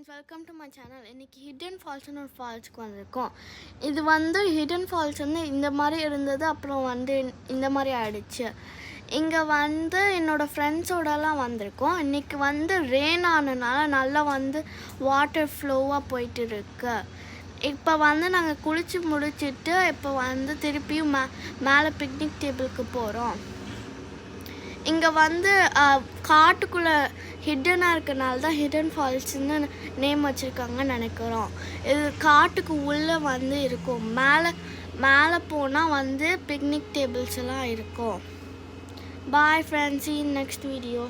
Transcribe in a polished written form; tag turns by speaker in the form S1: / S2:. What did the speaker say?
S1: Friends, welcome to my channel. இன்றைக்கி hidden ஃபால்ஸ்னு ஒரு ஃபால்ஸ்க்கு வந்திருக்கோம். இது ஹிடன் ஃபால்ஸ் இந்த மாதிரி இருந்தது, அப்புறம் இந்த மாதிரி ஆயிடுச்சு. இங்கே என்னோடய ஃப்ரெண்ட்ஸோடலாம் வந்திருக்கோம். இன்றைக்கி ரெயின் ஆனதுனால நல்லா வாட்டர் ஃப்ளோவாக போயிட்டு இருக்கு. இப்போ நாங்கள் குளித்து முடிச்சுட்டு இப்போ திருப்பியும் மேலே பிக்னிக் டேபிளுக்கு போகிறோம். இங்கே காட்டுக்குள்ளே ஹிடனாக இருக்கனால தான் ஹிடன் ஃபால்ஸ்ன்னு நேம் வச்சுருக்காங்கன்னு நினைக்கிறோம். இது காட்டுக்கு உள்ளே இருக்கும். மேலே போனால் பிக்னிக் டேபிள்ஸ் எல்லாம் இருக்கும். Bye friends, see you in next video.